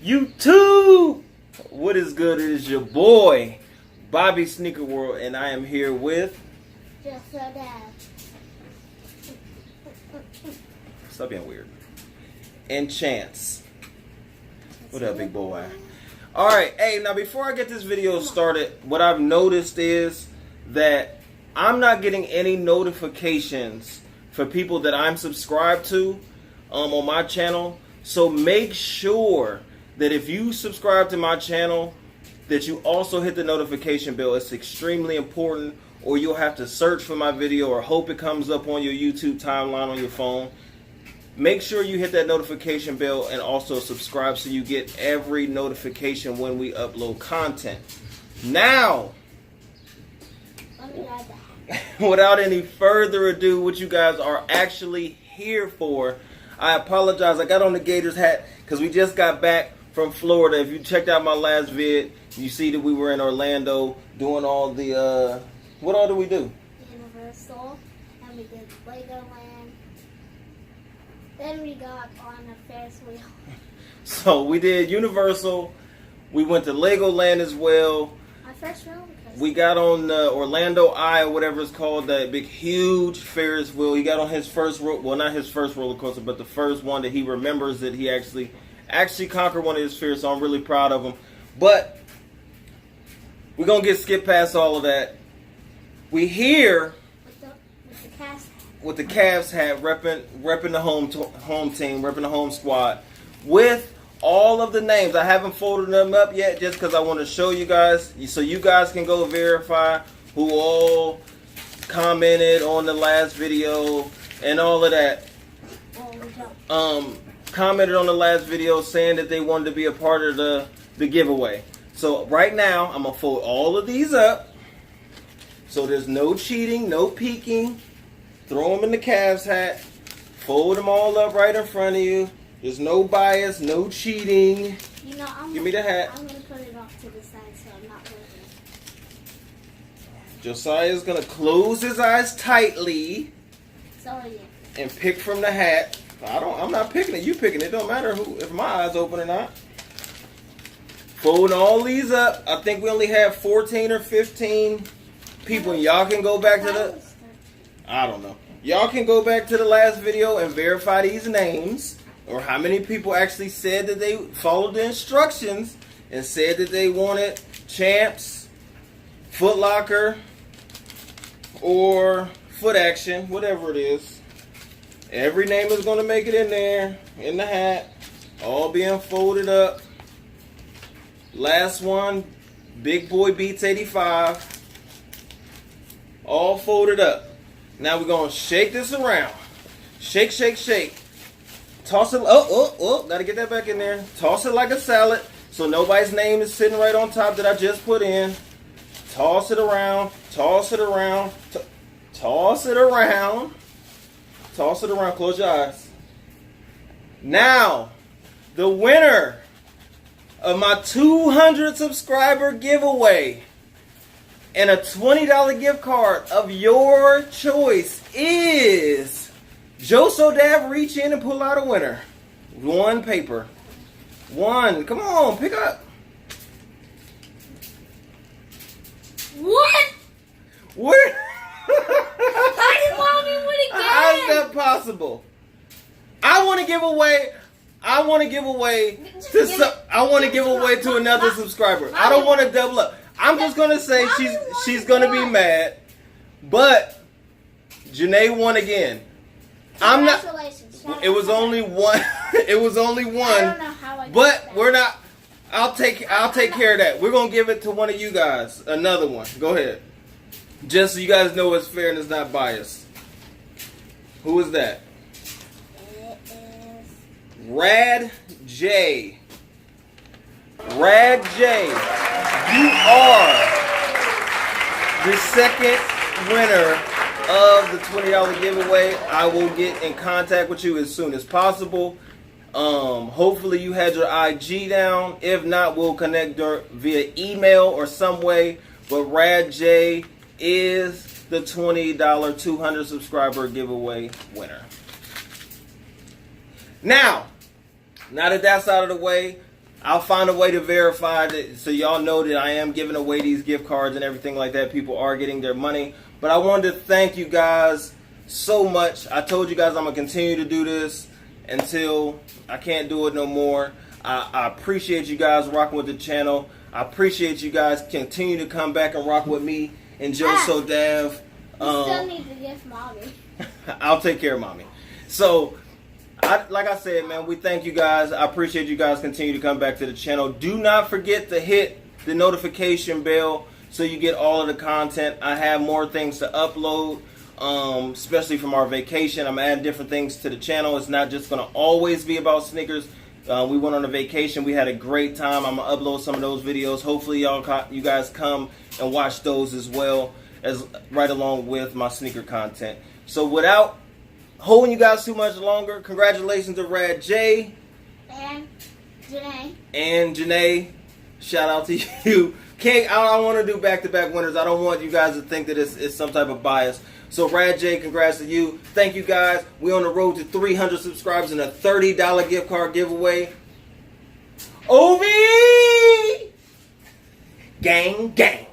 YouTube! What is good? It is your boy, Bobby Sneaker World, and I am here with... Just so that. Stop being weird. And Chance. What up, big boy? Alright, hey, now before I get this video started, what I've noticed is that I'm not getting any notifications for people that I'm subscribed to on my channel. So make sure that if you subscribe to my channel, that you also hit the notification bell. It's extremely important, or you'll have to search for my video or hope it comes up on your YouTube timeline on your phone. Make sure you hit that notification bell and also subscribe so you get every notification when we upload content. Now, without any further ado, what you guys are actually here for, I apologize. I got on the Gators hat because we just got back from Florida. If you checked out my last vid, you see that we were in Orlando doing all the, what all did we do? Universal, and we did Legoland. Then we got on a Ferris wheel. So we did Universal. We went to Legoland as well. My first wheel? We got on Orlando Eye or whatever it's called, that big, huge Ferris wheel. He got on his first, well, not his first roller coaster, but the first one that he remembers that he actually conquered one of his fears. So I'm really proud of him. But we're gonna skip past all of that. We here with the Cavs hat, repping the home team, repping the home squad, with all of the names. I haven't folded them up yet just because I want to show you guys, so you guys can go verify who all commented on the last video and all of that. Commented on the last video saying that they wanted to be a part of the giveaway. So right now, I'm going to fold all of these up. So there's no cheating, no peeking. Throw them in the Cavs hat. Fold them all up right in front of you. There's no bias, no cheating. You know, Give me the hat. I'm going to put it off to the side so I'm not looking. Josiah's going to close his eyes tightly. Sorry. And pick from the hat. I'm not picking it. You picking it. Don't matter if my eyes open or not. Folding all these up. I think we only have 14 or 15 people. Y'all can go back to the... I don't know. Y'all can go back to the last video and verify these names, or how many people actually said that they followed the instructions and said that they wanted Champs, Footlocker, or Footaction, whatever it is. Every name is going to make it in there, in the hat, all being folded up. Last one, Big Boy Beats 85, all folded up. Now we're going to shake this around. Shake, shake, shake. Toss it. Got to get that back in there. Toss it like a salad so nobody's name is sitting right on top that I just put in. Toss it around. Toss it around. Toss it around. Toss it around. Close your eyes. Now, the winner of my 200 subscriber giveaway and a $20 gift card of your choice is Joe Sodav. Reach in and pull out a winner. One paper. One. Come on, pick up. What? Where? How did Mommy win again? How's that possible? I want to give away to another subscriber. I don't want to double up. I'm just gonna say she's gonna be mad, but Janae won again. I'm not. It was only one. It was only one. I don't know how I but we're not. I'll take care of that. We're gonna give it to one of you guys. Another one. Go ahead. Just so you guys know it's fair and it's not biased. Who is that? It is Rad J. Rad J. You are the second winner of the $20 giveaway. I will get in contact with you as soon as possible. Hopefully you had your IG down. If not, we'll connect via email or some way. But Rad J is the $20 200 subscriber giveaway winner. Now that that's out of the way, I'll find a way to verify that so y'all know that I am giving away these gift cards and everything like that. People are getting their money. But I wanted to thank you guys so much. I told you guys I'm going to continue to do this until I can't do it no more. I appreciate you guys rocking with the channel. I appreciate you guys continue to come back and rock with me and Joe So Dav. You still need to give mommy. I'll take care of mommy. So, like I said, man, we thank you guys. I appreciate you guys continue to come back to the channel. Do not forget to hit the notification bell so you get all of the content. I have more things to upload, especially from our vacation. I'm adding different things to the channel. It's not just going to always be about sneakers. We went on a vacation. We had a great time. I'm going to upload some of those videos. Hopefully, you guys come and watch those as well, as right along with my sneaker content. So without holding you guys too much longer, congratulations to Rad J. And Janae. And Janae, shout out to you. I don't want to do back-to-back winners. I don't want you guys to think that it's some type of bias. So Rad J, congrats to you. Thank you guys. We're on the road to 300 subscribers and a $30 gift card giveaway. OV! Gang, gang.